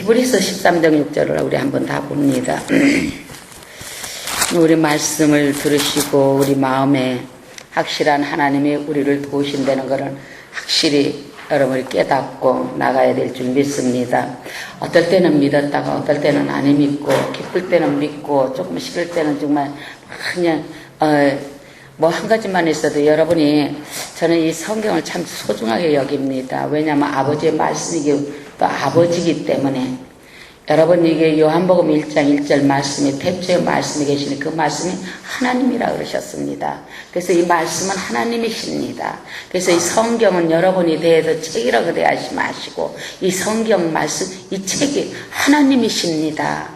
히브리서 13장 6절을 우리 한번 다 봅니다. 우리 말씀을 들으시고 우리 마음에 확실한 하나님이 우리를 도우신다는 것을 확실히 여러분이 깨닫고 나가야 될 줄 믿습니다. 어떨 때는 믿었다가 어떨 때는 안 믿고, 기쁠 때는 믿고, 조금 싫을 때는 정말 그냥 뭐 한 가지만 있어도 여러분이, 저는 이 성경을 참 소중하게 여깁니다. 왜냐하면 아버지의 말씀이기 또 아버지이기 때문에. 여러분, 이게 요한복음 1장 1절 말씀이 태초에 말씀이 계시니 그 말씀이 하나님이라 그러셨습니다. 그래서 이 말씀은 하나님이십니다. 그래서 이 성경은 여러분이 대해서 책이라고 대하지 마시고 이 성경 말씀, 이 책이 하나님이십니다.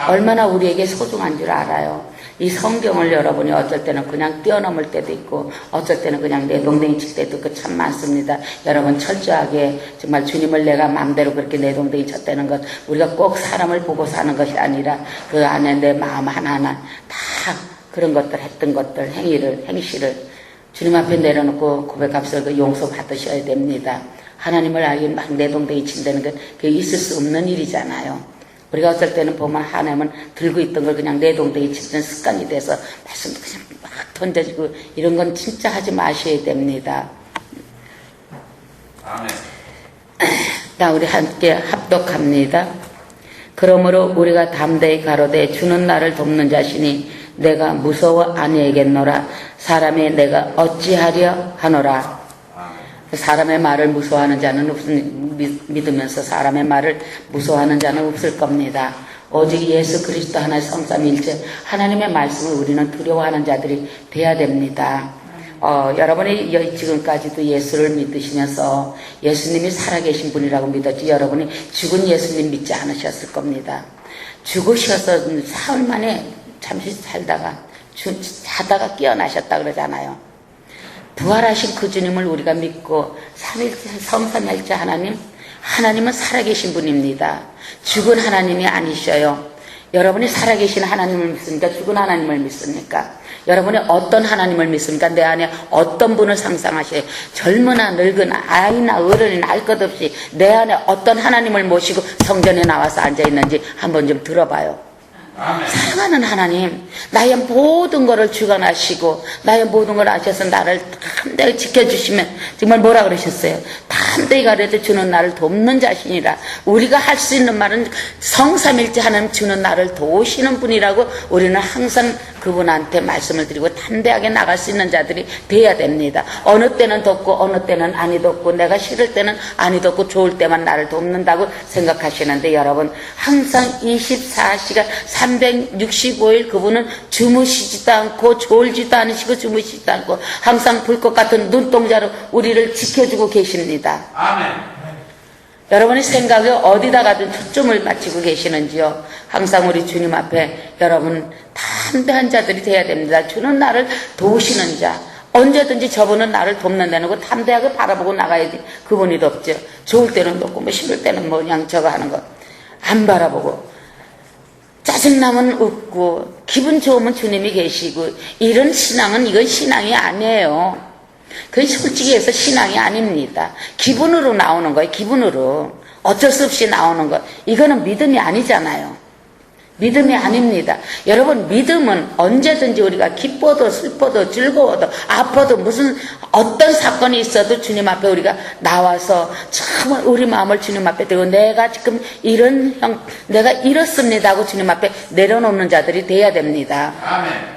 얼마나 우리에게 소중한 줄 알아요. 이 성경을 여러분이 어쩔 때는 그냥 뛰어넘을 때도 있고 어쩔 때는 그냥 내동댕이 칠 때도 있고 참 많습니다. 여러분 철저하게 정말 주님을 내가 마음대로 그렇게 내동댕이 쳤다는 것, 우리가 꼭 사람을 보고 사는 것이 아니라 그 안에 내 마음 하나하나 다 그런 것들 했던 것들 행실을 주님 앞에 내려놓고 고백합시다. 그 용서 받으셔야 됩니다. 하나님을 알기 막 내동댕이 친다는 건 그게 있을 수 없는 일이잖아요. 우리가 어쩔 때는 보면 하나님은 들고 있던 걸 그냥 내동댕이 치는 습관이 돼서 말씀도 그냥 막 던져지고 이런 건 진짜 하지 마셔야 됩니다. 아멘. 자, 우리 함께 합독합니다. 그러므로 우리가 담대히 가로되 주는 나를 돕는 자신이 내가 무서워 아니하겠노라. 사람이 내가 어찌하려 하노라. 사람의 말을 무서워하는 자는 믿으면서 사람의 말을 무서워하는 자는 없을 겁니다. 오직 예수 그리스도 하나의 성삼일체 하나님의 말씀을 우리는 두려워하는 자들이 돼야 됩니다. 여러분이 지금까지도 예수를 믿으시면서 예수님이 살아계신 분이라고 믿었지 여러분이 죽은 예수님 믿지 않으셨을 겁니다. 죽으셔서 사흘 만에 잠시 살다가 자다가 깨어나셨다 그러잖아요. 부활하신 그 주님을 우리가 믿고 성삼일체 하나님은 살아계신 분입니다. 죽은 하나님이 아니셔요. 여러분이 살아계신 하나님을 믿습니까? 죽은 하나님을 믿습니까? 여러분이 어떤 하나님을 믿습니까? 내 안에 어떤 분을 상상하셔요? 젊으나 늙으나 아이나 어른이나 알 것 없이 내 안에 어떤 하나님을 모시고 성전에 나와서 앉아있는지 한번 좀 들어봐요. 사랑하는 하나님, 나의 모든 것을 주관하시고 나의 모든 걸 아셔서 나를 담대히 지켜주시면 정말 뭐라 그러셨어요? 담대히 가려도 주는 나를 돕는 자신이라. 우리가 할 수 있는 말은 성삼일체 하나님 주는 나를 도우시는 분이라고 우리는 항상 그분한테 말씀을 드리고 담대하게 나갈 수 있는 자들이 돼야 됩니다. 어느 때는 돕고 어느 때는 아니 돕고 내가 싫을 때는 아니 돕고 좋을 때만 나를 돕는다고 생각하시는데 여러분 항상 24시간 365일 그분은 주무시지도 않고 졸지도 않으시고 주무시지도 않고 항상 불꽃 같은 눈동자로 우리를 지켜주고 계십니다. 아멘. 여러분의 생각에 어디다 가든 초점을 맞추고 계시는지요. 항상 우리 주님 앞에 여러분 담대한 자들이 돼야 됩니다. 주는 나를 도우시는 자, 언제든지 저분은 나를 돕는다는 거 담대하게 바라보고 나가야지. 그분이 돕죠. 좋을 때는 돕고 뭐 싫을 때는 뭐 그냥 저거 하는 거 안 바라보고 짜증나면 웃고 기분 좋으면 주님이 계시고 이런 신앙은 이건 신앙이 아니에요. 그건 솔직히 해서 신앙이 아닙니다. 기분으로 나오는 거예요. 기분으로 어쩔 수 없이 나오는 거. 이거는 믿음이 아니잖아요. 믿음이 아닙니다. 여러분 믿음은 언제든지 우리가 기뻐도 슬퍼도 즐거워도 아파도 무슨 어떤 사건이 있어도 주님 앞에 우리가 나와서 정말 우리 마음을 주님 앞에 대고 내가 지금 내가 이렇습니다 하고 주님 앞에 내려놓는 자들이 돼야 됩니다. 아멘.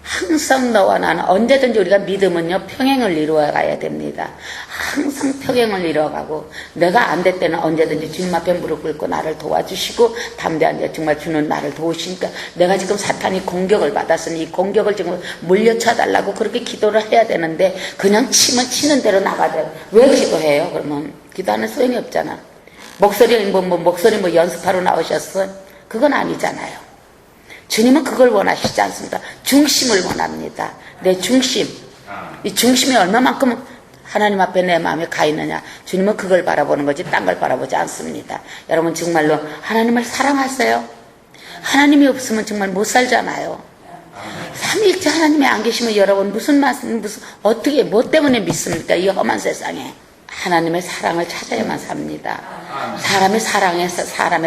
항상 너와 나는 언제든지 우리가 믿음은요 평행을 이루어 가야 됩니다. 항상 평행을 이루어가고 내가 안 될 때는 언제든지 주님 앞에 무릎 꿇고 나를 도와주시고 담대한 자 정말 주는 나를 도우시니까 내가 지금 사탄이 공격을 받았으니 이 공격을 지금 물려쳐 달라고 그렇게 기도를 해야 되는데 그냥 치면 치는 대로 나가야 왜 기도해요? 그러면 기도하는 소용이 없잖아. 목소리 연습하러 나오셨어? 그건 아니잖아요. 주님은 그걸 원하시지 않습니다. 중심을 원합니다. 내 중심. 이 중심이 얼마만큼 하나님 앞에 내 마음에 가 있느냐. 주님은 그걸 바라보는 거지 딴 걸 바라보지 않습니다. 여러분 정말로 하나님을 사랑하세요. 하나님이 없으면 정말 못 살잖아요. 삼위일체 하나님이 안 계시면 여러분 무슨 어떻게 뭐 때문에 믿습니까? 이 험한 세상에. 하나님의 사랑을 찾아야만 삽니다. 사람의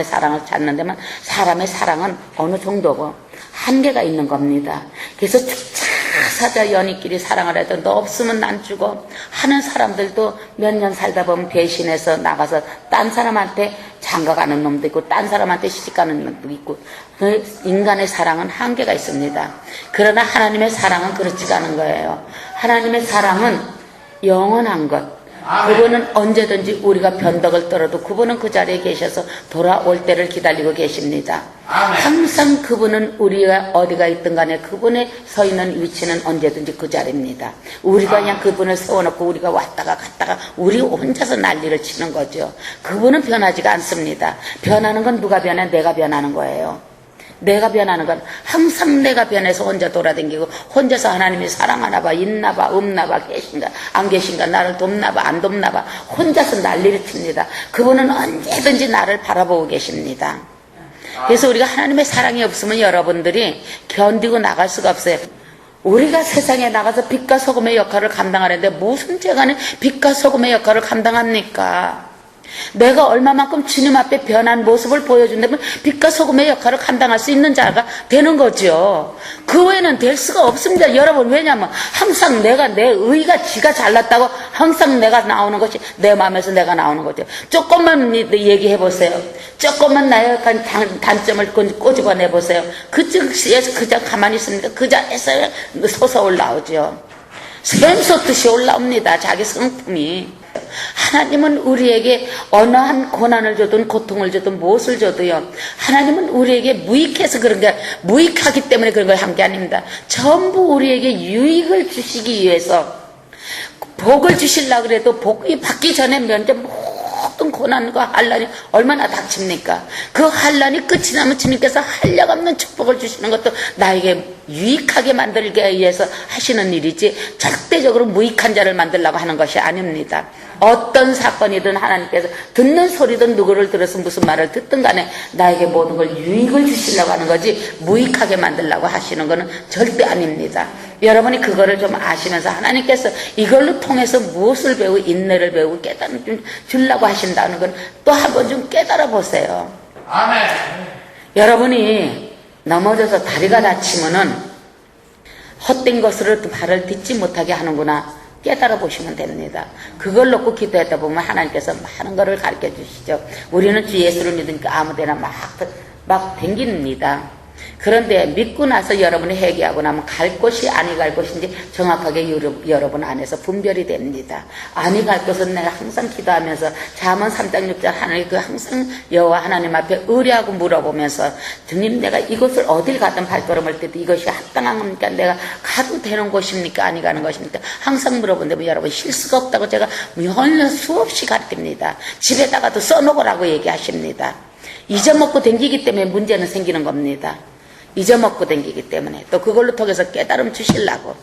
사랑을 찾는 데만 사람의 사랑은 어느 정도고 한계가 있는 겁니다. 그래서 사자 연인끼리 사랑을 해도 너 없으면 난 죽어 하는 사람들도 몇 년 살다 보면 배신해서 나가서 딴 사람한테 장가가는 놈도 있고 딴 사람한테 시집가는 놈도 있고 그 인간의 사랑은 한계가 있습니다. 그러나 하나님의 사랑은 그렇지가 않은 거예요. 하나님의 사랑은 영원한 것. 그분은 언제든지 우리가 변덕을 떨어도 그분은 그 자리에 계셔서 돌아올 때를 기다리고 계십니다. 항상 그분은 우리가 어디가 있든 간에 그분의 서 있는 위치는 언제든지 그 자리입니다. 우리가 그냥 그분을 세워놓고 우리가 왔다가 갔다가 우리 혼자서 난리를 치는 거죠. 그분은 변하지가 않습니다. 변하는 건 누가 변해? 내가 변하는 거예요. 내가 변하는 건 항상 내가 변해서 혼자 돌아다니고 혼자서 하나님이 사랑하나 봐, 있나 봐, 없나 봐, 계신가 안 계신가, 나를 돕나 봐, 안 돕나 봐, 혼자서 난리를 칩니다. 그분은 언제든지 나를 바라보고 계십니다. 그래서 우리가 하나님의 사랑이 없으면 여러분들이 견디고 나갈 수가 없어요. 우리가 세상에 나가서 빛과 소금의 역할을 감당하는데 무슨 죄가는 빛과 소금의 역할을 감당합니까? 내가 얼마만큼 주님 앞에 변한 모습을 보여준다면 빛과 소금의 역할을 감당할 수 있는 자가 되는 거죠. 그 외에는 될 수가 없습니다. 여러분, 왜냐하면 항상 내 의가 지가 잘났다고 항상 내가 나오는 것이 내 마음에서 내가 나오는 거죠. 조금만 얘기해 보세요. 조금만 나의 약간 단점을 꼬집어내 보세요. 그 즉시에서 그저 가만히 있습니다. 그 자리에서 솟아올라오죠. 샘솟듯이 올라옵니다. 자기 성품이. 하나님은 우리에게 어느 한 고난을 줘든 고통을 줘든 무엇을 줘도요, 하나님은 우리에게 무익해서 그런 게, 무익하기 때문에 그런 걸 한 게 아닙니다. 전부 우리에게 유익을 주시기 위해서 복을 주시려고 그래도 복이 받기 전에 먼저 모든 고난과 환난이 얼마나 닥칩니까? 그 환난이 끝이 나면 주님께서 한량없는 축복을 주시는 것도 나에게 유익하게 만들기 위해서 하시는 일이지 절대적으로 무익한 자를 만들려고 하는 것이 아닙니다. 어떤 사건이든 하나님께서 듣는 소리든 누구를 들어서 무슨 말을 듣든 간에 나에게 모든 걸 유익을 주시려고 하는 거지 무익하게 만들려고 하시는 것은 절대 아닙니다. 여러분이 그거를 좀 아시면서 하나님께서 이걸로 통해서 무엇을 배우고 인내를 배우고 깨달음 좀 주려고 하신다는 건 또 한 번 좀 깨달아 보세요. 아멘. 여러분이 넘어져서 다리가 다치면은 헛된 것으로 발을 딛지 못하게 하는구나 깨달아 보시면 됩니다. 그걸 놓고 기도했다 보면 하나님께서 많은 것을 가르쳐 주시죠. 우리는 주 예수를 믿으니까 아무데나 막 댕깁니다. 그런데 믿고 나서 여러분이 회개하고 나면 갈 곳이 아니 갈 곳인지 정확하게 여러분 안에서 분별이 됩니다. 아니 갈 곳은 내가 항상 기도하면서 잠언 3장 6절 하나님 그 항상 여호와 하나님 앞에 의뢰하고 물어보면서 주님 내가 이곳을 어딜 가든 발걸음을 떼도 이것이 합당한 겁니까? 내가 가도 되는 곳입니까? 아니 가는 것입니까? 항상 물어본다면 여러분 실수가 없다고 제가 수없이 가르칩니다. 집에다가도 써놓으라고 얘기하십니다. 잊어먹고 댕기기 때문에 문제는 생기는 겁니다. 잊어먹고 댕기기 때문에 또 그걸로 통해서 깨달음 주시려고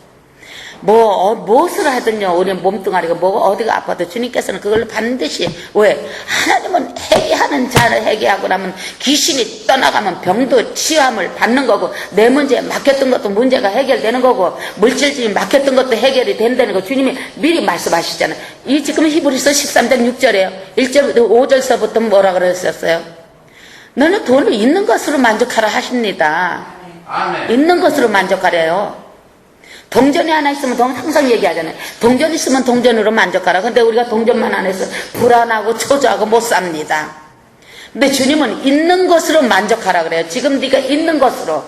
무엇을 하든요 우리 몸뚱아리가 어디가 아파도 주님께서는 그걸로 반드시 왜? 하나님은 회개하는 자를 회개하고 나면 귀신이 떠나가면 병도 치유함을 받는 거고 내 문제에 막혔던 것도 문제가 해결되는 거고 물질적인 막혔던 것도 해결이 된다는 거 주님이 미리 말씀하시잖아요. 이 지금 히브리서 13장 6절에요 1절 5절서부터 뭐라 그러셨어요? 너는 돈을 있는 것으로 만족하라 하십니다. 아멘. 있는 것으로 만족하래요. 동전이 하나 있으면 항상 얘기하잖아요. 동전 있으면 동전으로 만족하라. 근데 우리가 동전만 안 해서 불안하고 초조하고 못 삽니다. 근데 주님은 있는 것으로 만족하라 그래요. 지금 네가 있는 것으로.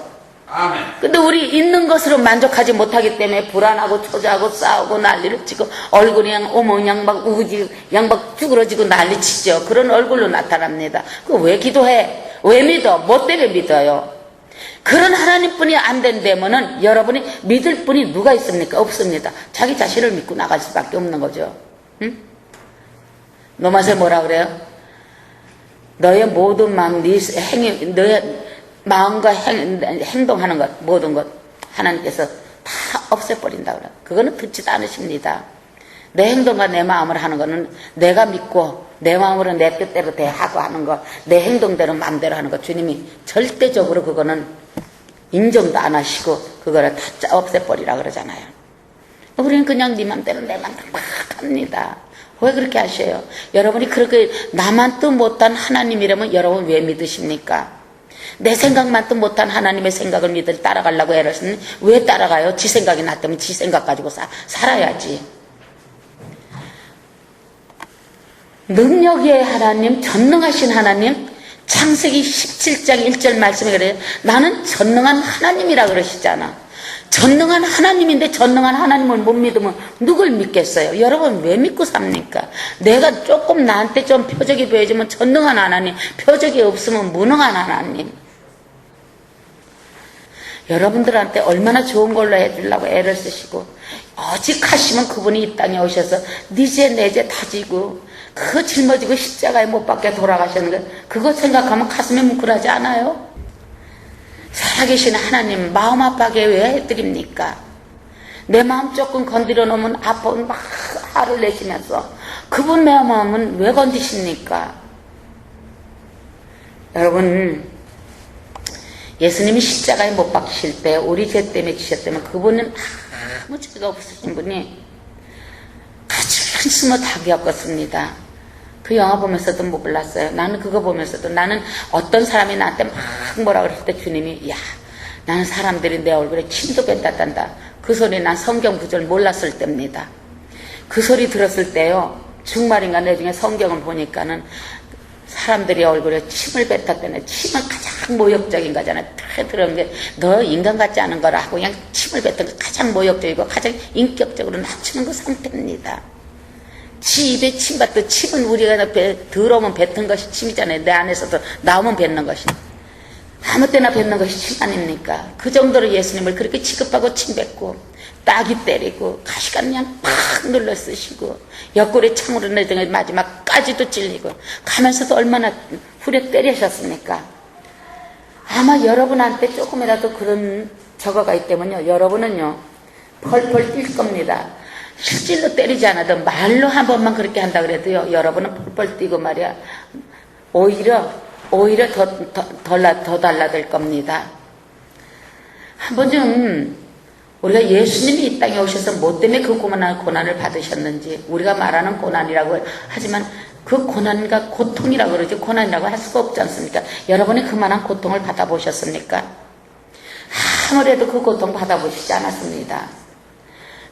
아멘. 근데 우리 있는 것으로 만족하지 못하기 때문에 불안하고 초조하고 싸우고 난리를 치고 얼굴이 그냥 막 우지 막 쭈그러지고 난리치죠. 그런 얼굴로 나타납니다. 그 왜 기도해? 왜 믿어? 뭐 때문에 믿어요? 그런 하나님뿐이 안 된다면은 여러분이 믿을 분이 누가 있습니까? 없습니다. 자기 자신을 믿고 나갈 수밖에 없는 거죠. 응? 로마서에 뭐라 그래요? 너의 모든 마음, 너의 마음과 행동하는 것, 모든 것 하나님께서 다 없애버린다 그래요. 그거는 듣지도 않으십니다. 내 행동과 내 마음을 하는 거는 내가 믿고 내 마음으로 내 뜻대로 대하고 하는 것, 내 행동대로 마음대로 하는 것 주님이 절대적으로 그거는 인정도 안 하시고 그거를 다 없애버리라 그러잖아요. 우리는 그냥 네 맘대로 내 맘대로 막 합니다. 왜 그렇게 하셔요? 여러분이 그렇게 나만 뜻 못한 하나님이라면 여러분 왜 믿으십니까? 내 생각만 뜻 못한 하나님의 생각을 따라가려고 애를 쓰는 왜 따라가요? 지 생각이 낫다면 지 생각 가지고 살아야지. 능력의 하나님, 전능하신 하나님, 창세기 17장 1절 말씀에 그래요. 나는 전능한 하나님이라 그러시잖아. 전능한 하나님인데 전능한 하나님을 못 믿으면 누굴 믿겠어요? 여러분 왜 믿고 삽니까? 내가 조금 나한테 좀 표적이 보여지면 전능한 하나님, 표적이 없으면 무능한 하나님. 여러분들한테 얼마나 좋은 걸로 해주려고 애를 쓰시고 오직 하시면 그분이 이 땅에 오셔서 니제 내제 다지고 그거 짊어지고 십자가에 못 박혀 돌아가시는 거 그거 생각하면 가슴이 뭉클하지 않아요? 살아계신 하나님 마음 아파하게 왜 해드립니까? 내 마음 조금 건드려 놓으면 아파면 막 화를 내시면서 그분 내 마음은 왜 건드십니까? 여러분 예수님이 십자가에 못 박히실 때 우리 죄 때문에 지셨다면 그분은 아무 죄가 없으신 분이 가장 숨어 다 겪었습니다. 그 영화 보면서도 못 몰랐어요. 나는 그거 보면서도 나는 어떤 사람이 나한테 막 뭐라 그랬을 때 주님이 야 나는 사람들이 내 얼굴에 침도 뱉었단다. 그 소리 난 성경 구절 몰랐을 때입니다. 그 소리 들었을 때요. 정말인가 나중에 성경을 보니까는 사람들이 얼굴에 침을 뱉었다네. 침은 가장 모욕적인 거잖아요. 들은 게 너 인간 같지 않은 거라 하고 그냥 침을 뱉은 게 가장 모욕적이고 가장 인격적으로 낮추는 그 상태입니다. 지 입에 침 뱉듯 침은 우리가 들어오면 뱉은 것이 침이잖아요. 내 안에서도 나오면 뱉는 것이. 아무 때나 뱉는 것이 침 아닙니까? 그 정도로 예수님을 그렇게 취급하고 침 뱉고 따기 때리고 가시관 그냥 팍 눌러 쓰시고 옆구리 창으로 내등에 마지막까지도 찔리고 가면서도 얼마나 후려 때리셨습니까? 아마 여러분한테 조금이라도 그런 저거가 있다면요. 여러분은요. 펄펄 뛸 겁니다. 실질로 때리지 않아도 말로 한 번만 그렇게 한다 그래도요. 여러분은 펄펄 뛰고 말이야. 오히려 더 달라질 겁니다. 한 번 좀 우리가 예수님이 이 땅에 오셔서 뭐 때문에 그 고난을 받으셨는지 우리가 말하는 고난이라고 하지만 그 고난과 고통이라고 그러지 고난이라고 할 수가 없지 않습니까? 여러분이 그만한 고통을 받아보셨습니까? 아무래도 그 고통 받아보시지 않았습니다.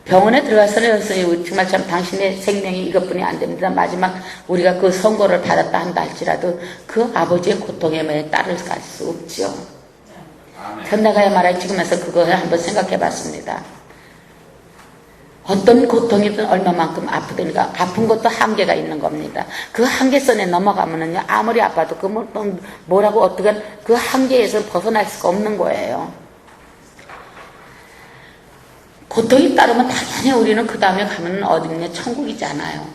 병원에 들어가서는 정말 참 당신의 생명이 이것뿐이 안 됩니다. 마지막 우리가 그 선고를 받았다 한다 할지라도 그 아버지의 고통에 따를 갈 수 없죠. 전 내가 말할 지금에서 그걸 한번 생각해 봤습니다. 어떤 고통이든 얼마만큼 아프든가 아픈 것도 한계가 있는 겁니다. 그 한계선에 넘어가면은요 아무리 아파도 그 뭐라고 어떻게 그 한계에서 벗어날 수가 없는 거예요. 고통이 따르면 당연히 우리는 그 다음에 가면 어디냐 천국이잖아요.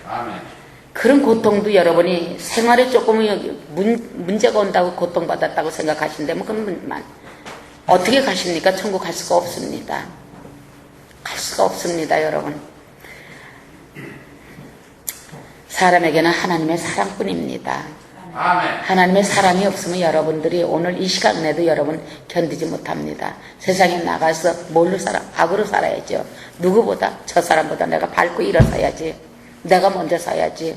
아멘. 그런 고통도 여러분이 생활에 조금 문제가 온다고 고통받았다고 생각하신다면 그건 어떻게 가십니까? 천국 갈 수가 없습니다. 갈 수가 없습니다, 여러분. 사람에게는 하나님의 사랑뿐입니다. 아멘. 하나님의 사랑이 없으면 여러분들이 오늘 이 시간에도 여러분 견디지 못합니다. 세상에 나가서 뭘로 살아? 악으로 살아야죠. 누구보다 저 사람보다 내가 밟고 일어서야지. 내가 먼저 살아야지.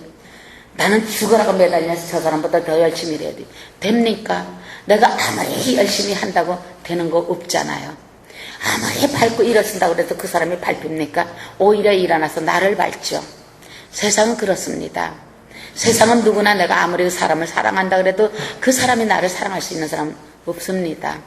나는 죽으라고 매달려서 저 사람보다 더 열심히 일해야 돼. 됩니까? 내가 아무리 열심히 한다고 되는 거 없잖아요. 아무리 밟고 일어선다고 해도 그 사람이 밟힙니까? 오히려 일어나서 나를 밟죠. 세상은 그렇습니다. 세상은 누구나 내가 아무리 그 사람을 사랑한다 그래도 그 사람이 나를 사랑할 수 있는 사람은 없습니다.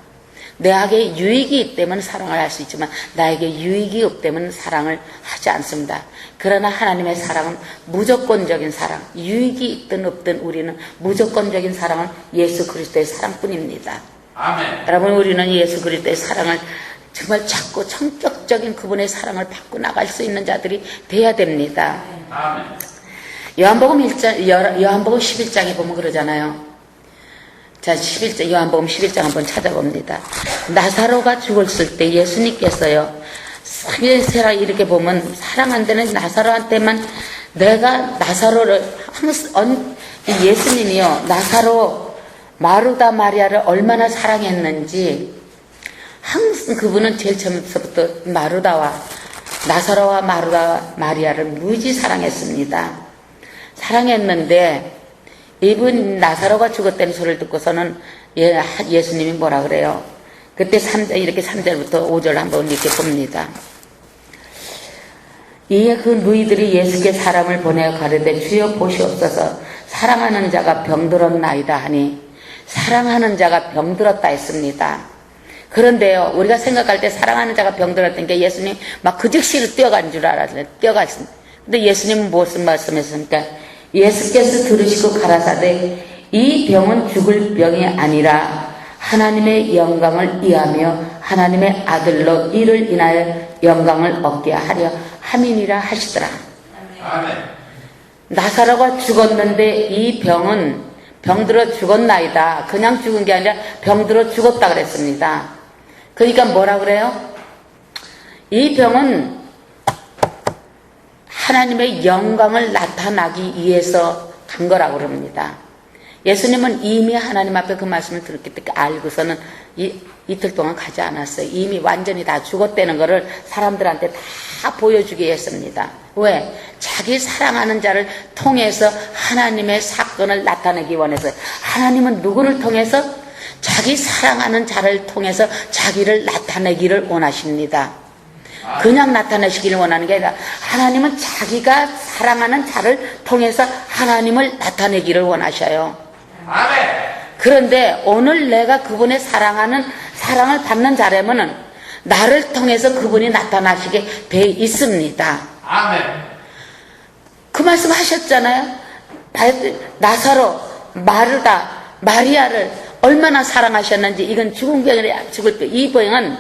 내에게 유익이 있다면 사랑을 할 수 있지만 나에게 유익이 없다면 사랑을 하지 않습니다. 그러나 하나님의 사랑은 무조건적인 사랑, 유익이 있든 없든 우리는 무조건적인 사랑은 예수 그리스도의 사랑뿐입니다. 아멘. 여러분 우리는 예수 그리스도의 사랑을 정말 찾고 성격적인 그분의 사랑을 받고 나갈 수 있는 자들이 돼야 됩니다. 아멘. 요한복음 11장에 보면 그러잖아요. 자, 요한복음 11장 한번 찾아봅니다. 나사로가 죽었을 때 예수님께서요, 세라 이렇게 보면 사랑한다는 나사로한테만 내가 나사로를 예수님이요, 나사로, 마르다 마리아를 얼마나 사랑했는지 항상 그분은 제일 처음부터 마르다와 나사로와 마르다 마리아를 무지 사랑했습니다. 사랑했는데 이분 나사로가 죽었다는 소리를 듣고서는 예수님이 뭐라 그래요? 그때 3절, 이렇게 3절부터 5절 한번 이렇게 봅니다. 이에 그 누이들이 예수께 사람을 보내어 가르되 주여 보시옵소서 사랑하는 자가 병들었나이다 하니 사랑하는 자가 병들었다 했습니다. 그런데요, 우리가 생각할 때 사랑하는 자가 병들었던 게 예수님 막 그 즉시로 뛰어간 줄 알았어요. 뛰어갔습니다. 근데 예수님은 무엇을 말씀하셨습니까? 예수께서 들으시고 가라사대 이 병은 죽을 병이 아니라 하나님의 영광을 위하며 하나님의 아들로 이를 인하여 영광을 얻게 하려 함이니라 하시더라. 아멘. 나사로가 죽었는데 이 병은 병들어 죽었나이다. 그냥 죽은 게 아니라 병들어 죽었다 그랬습니다. 그러니까 뭐라 그래요? 이 병은 하나님의 영광을 나타나기 위해서 간 거라고 그럽니다. 예수님은 이미 하나님 앞에 그 말씀을 들었기 때문에 알고서는 이틀 동안 가지 않았어요. 이미 완전히 다 죽었다는 것을 사람들한테 다 보여주게 했습니다. 왜? 자기 사랑하는 자를 통해서 하나님의 사건을 나타내기 원해서. 하나님은 누구를 통해서? 자기 사랑하는 자를 통해서 자기를 나타내기를 원하십니다. 그냥 나타내시기를 원하는 게 아니라 하나님은 자기가 사랑하는 자를 통해서 하나님을 나타내기를 원하셔요. 아멘. 그런데 오늘 내가 그분의 사랑을 받는 자라면은 나를 통해서 그분이 나타나시게 돼 있습니다. 아멘. 그 말씀 하셨잖아요. 나사로, 마르다, 마리아를 얼마나 사랑하셨는지. 이건 죽은 병이 아니라 죽을 병. 이 병은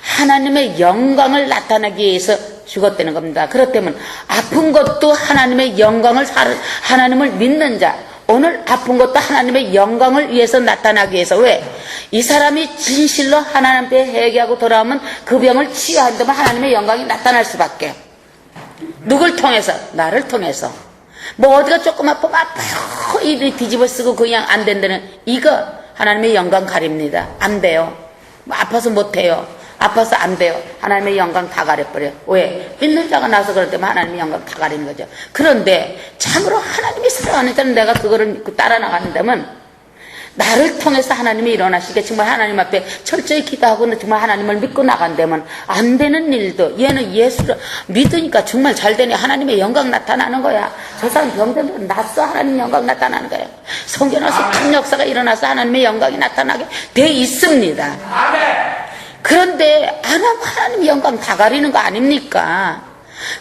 하나님의 영광을 나타내기 위해서 죽었다는 겁니다. 그렇다면 아픈 것도 하나님의 영광을 하나님을 믿는 자, 오늘 아픈 것도 하나님의 영광을 위해서 나타나기 위해서. 왜? 이 사람이 진실로 하나님 앞에 회개하고 돌아오면 그 병을 치유한다면 하나님의 영광이 나타날 수밖에. 누굴 통해서? 나를 통해서. 뭐 어디가 조금 아프면 아파요 이 뒤집어 쓰고 그냥 안 된다는 이거 하나님의 영광 가립니다. 안 돼요. 뭐 아파서 못해요. 아파서 안 돼요. 하나님의 영광 다 가려버려요. 왜? 믿는 자가 나서 그럴 때면 하나님의 영광 다 가리는 거죠. 그런데 참으로 하나님이 사랑하는 자는 내가 그거를 따라 나가는다면 나를 통해서 하나님이 일어나시게 정말 하나님 앞에 철저히 기도하고 정말 하나님을 믿고 나간다면 안 되는 일도 얘는 예수를 믿으니까 정말 잘 되네. 하나님의 영광 나타나는 거야. 저 사람 병든 낫어 하나님의 영광 나타나는 거예요. 성경에서 큰 역사가 일어나서 하나님의 영광이 나타나게 돼 있습니다. 그런데 안 하면 하나님의 영광 다 가리는 거 아닙니까?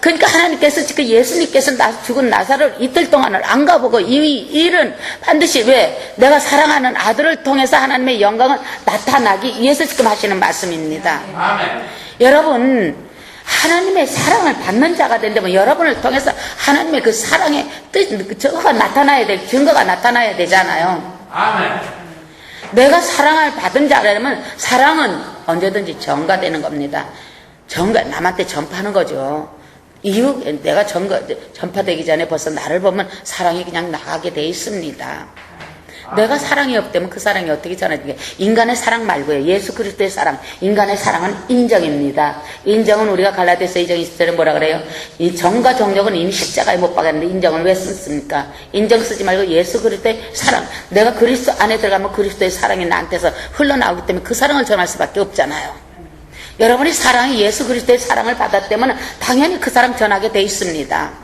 그러니까 하나님께서 지금 예수님께서 죽은 나사로를 이틀 동안을 안 가보고 이 일은 반드시 왜? 내가 사랑하는 아들을 통해서 하나님의 영광을 나타나기 위해서 지금 하시는 말씀입니다. 아멘. 여러분 하나님의 사랑을 받는 자가 된다면 여러분을 통해서 하나님의 그 사랑의 뜻, 증거가 나타나야 될 증거가 나타나야 되잖아요. 아멘. 내가 사랑을 받은 자라면 사랑은 언제든지 전가되는 겁니다. 남한테 전파하는 거죠. 이유, 내가 전파되기 전에 벌써 나를 보면 사랑이 그냥 나가게 돼 있습니다. 내가 사랑이 없다면 그 사랑이 어떻게 전해지게? 인간의 사랑 말고요. 예수 그리스도의 사랑. 인간의 사랑은 인정입니다. 인정은 우리가 갈라디아서 2장 20절에 뭐라 그래요? 이 정과 정력은 이미 십자가에 못 박았는데 인정을 왜 썼습니까? 인정 쓰지 말고 예수 그리스도의 사랑. 내가 그리스도 안에 들어가면 그리스도의 사랑이 나한테서 흘러나오기 때문에 그 사랑을 전할 수밖에 없잖아요. 여러분이 사랑이 예수 그리스도의 사랑을 받았다면 당연히 그 사랑 전하게 돼 있습니다.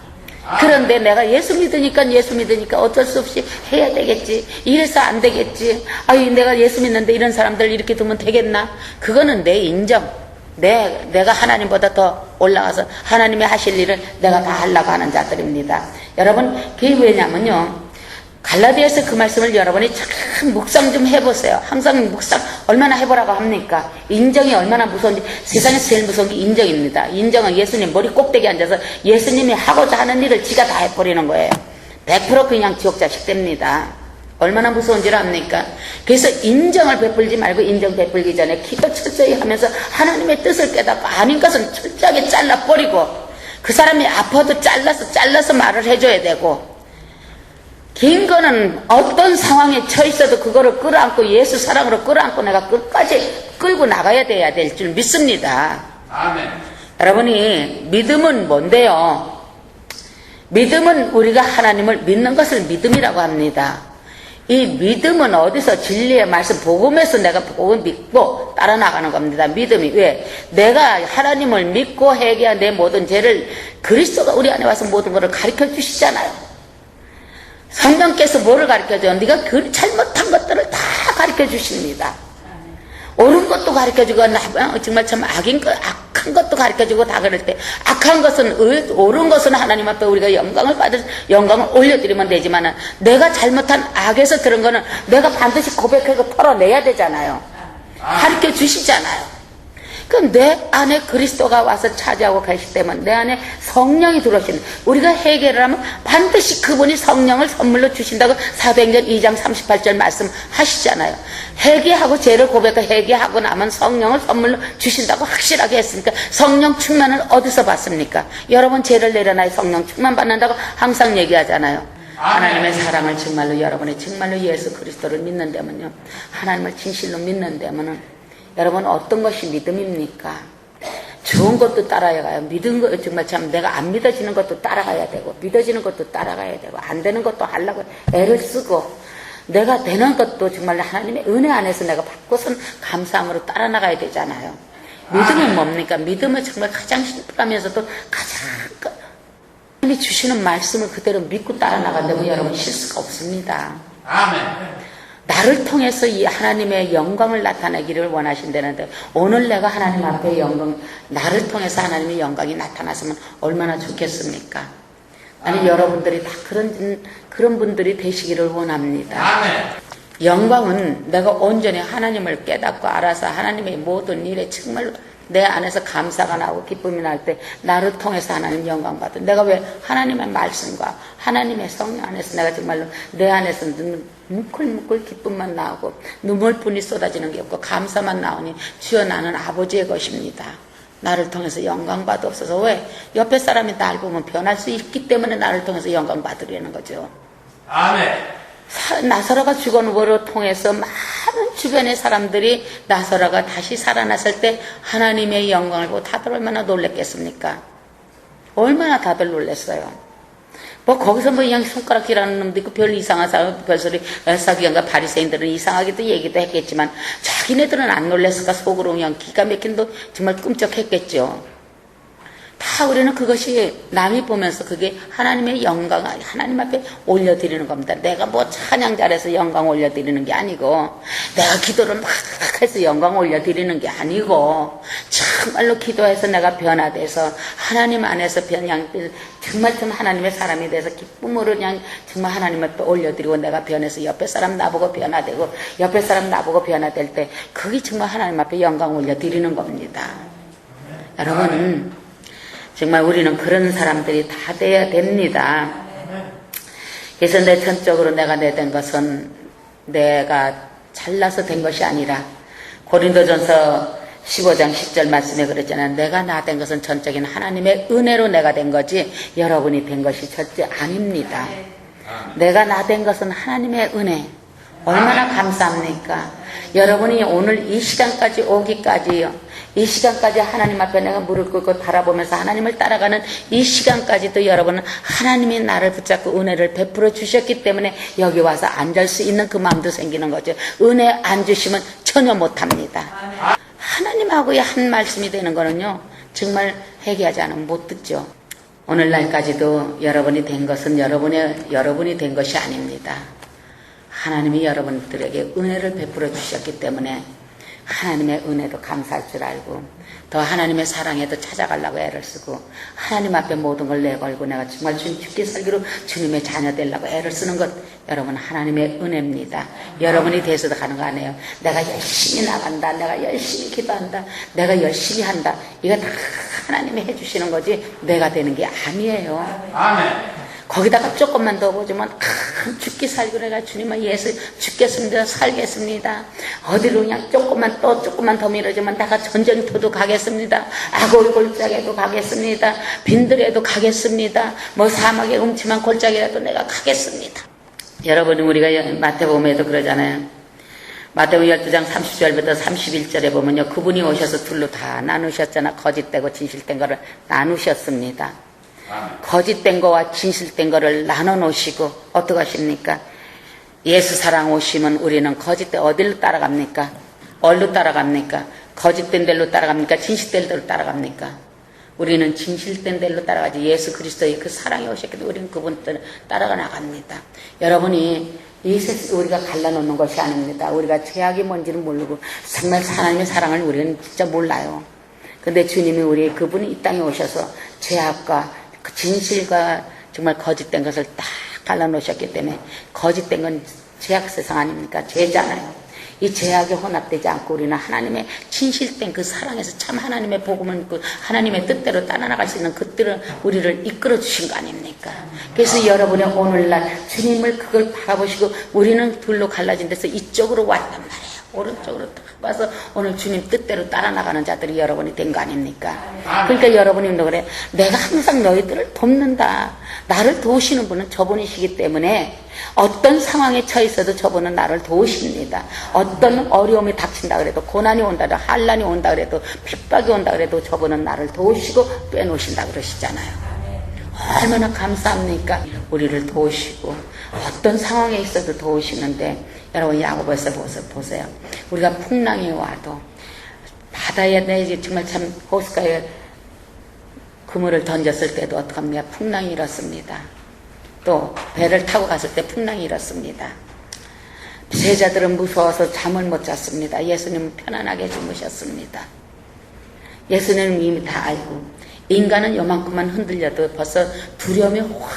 그런데 내가 예수 믿으니까 어쩔 수 없이 해야 되겠지. 이래서 안 되겠지. 아유, 내가 예수 믿는데 이런 사람들 이렇게 두면 되겠나? 그거는 내 인정. 내가 하나님보다 더 올라가서 하나님이 하실 일을 내가 다 하려고 하는 자들입니다. 여러분, 그게 왜냐면요. 갈라디아서 그 말씀을 여러분이 참 묵상 좀 해보세요. 항상 묵상 얼마나 해보라고 합니까? 인정이 얼마나 무서운지. 세상에서 제일 무서운 게 인정입니다. 인정은 예수님 머리 꼭대기에 앉아서 예수님이 하고자 하는 일을 지가 다 해버리는 거예요. 100% 그냥 지옥자식 됩니다. 얼마나 무서운지를 압니까? 그래서 인정을 베풀지 말고 인정 베풀기 전에 기도 철저히 하면서 하나님의 뜻을 깨닫고 아닌 것은 철저하게 잘라버리고 그 사람이 아파도 잘라서 말을 해줘야 되고 긴 거는 어떤 상황에 처했어도 그거를 끌어안고 예수 사랑으로 끌어안고 내가 끝까지 끌고 나가야 돼야 될 줄 믿습니다. 아멘. 여러분이 믿음은 뭔데요? 믿음은 우리가 하나님을 믿는 것을 믿음이라고 합니다. 이 믿음은 어디서 진리의 말씀, 복음에서 내가 복음을 믿고 따라 나가는 겁니다. 믿음이 왜? 내가 하나님을 믿고 회개한 내 모든 죄를 그리스도가 우리 안에 와서 모든 것을 가르쳐 주시잖아요. 성령께서 뭐를 가르쳐줘요? 네가 그 잘못한 것들을 다 가르쳐 주십니다. 옳은 것도 가르쳐주고 정말 참 악한 것도 가르쳐주고 다 그럴 때 악한 것은 옳은 것은 하나님 앞에 우리가 영광을 올려드리면 되지만 내가 잘못한 악에서 들은 거는 내가 반드시 고백하고 털어내야 되잖아요. 가르쳐 주시잖아요. 그럼 내 안에 그리스도가 와서 차지하고 계시기 때문에 내 안에 성령이 들어오시는, 우리가 회개를 하면 반드시 그분이 성령을 선물로 주신다고 사도행전 2장 38절 말씀하시잖아요. 회개하고 죄를 고백하고 회개하고 나면 성령을 선물로 주신다고 확실하게 했으니까 성령 충만을 어디서 받습니까? 여러분 죄를 내려놔야 성령 충만 받는다고 항상 얘기하잖아요. 하나님의 사랑을 정말로 여러분이 정말로 예수 그리스도를 믿는다면요, 하나님을 진실로 믿는다면은 여러분 어떤 것이 믿음입니까? 좋은 것도 따라가요. 믿은 거 정말 참 내가 안 믿어지는 것도 따라가야 되고 믿어지는 것도 따라가야 되고 안 되는 것도 하려고 애를 쓰고 내가 되는 것도 정말 하나님의 은혜 안에서 내가 받고선 감사함으로 따라 나가야 되잖아요. 믿음은 뭡니까? 믿음은 정말 가장 심플하면서도 가장 하나님이 주시는 말씀을 그대로 믿고 따라 나간다면 여러분 실수가 없습니다. 아멘. 나를 통해서 이 하나님의 영광을 나타내기를 원하신다는데 오늘 내가 하나님 앞에 나를 통해서 하나님의 영광이 나타났으면 얼마나 좋겠습니까? 나는 여러분들이 다 그런 분들이 되시기를 원합니다. 영광은 내가 온전히 하나님을 깨닫고 알아서 하나님의 모든 일에 정말로 내 안에서 감사가 나고 기쁨이 날 때 나를 통해서 하나님 영광 받은, 내가 왜 하나님의 말씀과 하나님의 성령 안에서 내가 정말로 내 안에서 뭉클뭉클 기쁨만 나오고 눈물뿐이 쏟아지는 게 없고 감사만 나오니 주여 나는 아버지의 것입니다. 나를 통해서 영광 받옵소서. 왜? 옆에 사람이 날 보면 변할 수 있기 때문에 나를 통해서 영광 받으려는 거죠. 아멘. 나사로가 죽어놓음으로 통해서 많은 주변의 사람들이 나사로가 다시 살아났을 때 하나님의 영광을 보고 다들 얼마나 놀랬겠습니까? 얼마나 다들 놀랬어요. 뭐 거기서 뭐 그냥 손가락질하는 놈도 있고 별 이상한 사람, 별소리 사기관과 바리새인들은 이상하게도 얘기도 했겠지만 자기네들은 안 놀랬을까? 속으로 그냥 기가 막힌도 정말 끔찍했겠죠. 다 우리는 그것이 남이 보면서 그게 하나님의 영광을 하나님 앞에 올려드리는 겁니다. 내가 뭐 찬양 잘해서 영광 올려드리는 게 아니고 내가 기도를 막 해서 영광 올려드리는 게 아니고 정말로 기도해서 내가 변화돼서 하나님 안에서 그냥 정말 하나님의 사람이 돼서 기쁨으로 그냥 정말 하나님 앞에 올려드리고 내가 변해서 옆에 사람 나보고 변화되고 옆에 사람 나보고 변화될 때 그게 정말 하나님 앞에 영광 올려드리는 겁니다. 여러분 정말 우리는 그런 사람들이 다 돼야 됩니다. 그래서 내 전적으로 내가 된 것은 내가 잘나서 된 것이 아니라 고린도전서 15장 10절 말씀에 그랬잖아요. 내가 나 된 것은 전적인 하나님의 은혜로 내가 된 거지 여러분이 된 것이 절대 아닙니다. 내가 나 된 것은 하나님의 은혜. 얼마나 감사합니까? 여러분이 오늘 이 시간까지 오기까지요. 이 시간까지 하나님 앞에 내가 무릎 꿇고 바라보면서 하나님을 따라가는 이 시간까지도 여러분은 하나님이 나를 붙잡고 은혜를 베풀어 주셨기 때문에 여기 와서 앉을 수 있는 그 마음도 생기는 거죠. 은혜 안 주시면 전혀 못합니다. 하나님하고의 한 말씀이 되는 거는요 정말 회개하지 않으면 못 듣죠. 오늘날까지도 여러분이 된 것은 여러분이 된 것이 아닙니다. 하나님이 여러분들에게 은혜를 베풀어 주셨기 때문에 하나님의 은혜도 감사할 줄 알고 더 하나님의 사랑에도 찾아가려고 애를 쓰고 하나님 앞에 모든 걸 내걸고 내가 정말 주님 죽게 살기로 주님의 자녀 되려고 애를 쓰는 것 여러분 하나님의 은혜입니다. 여러분이 돼서도 가는 거 아니에요. 내가 열심히 나간다. 내가 열심히 기도한다. 내가 열심히 한다. 이거 다 하나님이 해주시는 거지 내가 되는 게 아니에요. 아멘. 거기다가 조금만 더 보지만 죽기 살기로 내가 주님은 예수 죽겠습니다. 살겠습니다. 어디로 그냥 조금만 더 밀어주면 내가 전쟁터도 가겠습니다. 아골 골짜기에도 가겠습니다. 빈들에도 가겠습니다. 뭐 사막에 음침한 골짜기라도 내가 가겠습니다. 여러분 우리가 마태복음에도 그러잖아요. 마태복음 12장 30절부터 31절에 보면요. 그분이 오셔서 둘로 다 나누셨잖아. 거짓되고 진실된 거를 나누셨습니다. 거짓된 거와 진실된 거를 나눠 놓으시고 어떻게 하십니까? 예수 사랑 오시면 우리는 거짓된 어디로 따라갑니까? 어디로 따라갑니까? 거짓된 데로 따라갑니까? 진실된 데로 따라갑니까? 우리는 진실된 데로 따라가지. 예수 그리스도의 그 사랑이 오셨기 때문에 우리는 그분들 따라가 나갑니다. 여러분이 이 세상 우리가 갈라놓는 것이 아닙니다. 우리가 죄악이 뭔지는 모르고 정말 하나님의 사랑을 우리는 진짜 몰라요. 근데 주님이 우리 그분이 이 땅에 오셔서 죄악과 그 진실과 정말 거짓된 것을 딱 갈라놓으셨기 때문에 거짓된 건 죄악 세상 아닙니까? 죄잖아요. 이 죄악에 혼합되지 않고 우리는 하나님의 진실된 그 사랑에서 참 하나님의 복음을 그 하나님의 뜻대로 따라나갈 수 있는 그 뜻을 우리를 이끌어 주신 거 아닙니까? 그래서 여러분의 오늘날 주님을 그걸 바라보시고 우리는 둘로 갈라진 데서 이쪽으로 왔단 말이에요. 오른쪽으로 딱 와서 오늘 주님 뜻대로 따라나가는 자들이 여러분이 된 거 아닙니까? 그러니까 여러분이 그래. 내가 항상 너희들을 돕는다. 나를 도우시는 분은 저분이시기 때문에 어떤 상황에 처해 있어도 저분은 나를 도우십니다. 어떤 어려움이 닥친다 그래도 고난이 온다 그래도 한란이 온다 그래도 핍박이 온다 그래도 저분은 나를 도우시고 빼놓으신다 그러시잖아요. 얼마나 감사합니까? 우리를 도우시고 어떤 상황에 있어도 도우시는데 여러분 야고보에서 보세요. 우리가 풍랑이 와도 바다에 내지 정말 참 호숫가에 그물을 던졌을 때도 어떡합니까? 풍랑이 일었습니다. 또 배를 타고 갔을 때 풍랑이 일었습니다. 제자들은 무서워서 잠을 못 잤습니다. 예수님은 편안하게 주무셨습니다. 예수님은 이미 다 알고 인간은 요만큼만 흔들려도 벌써 두려움이 확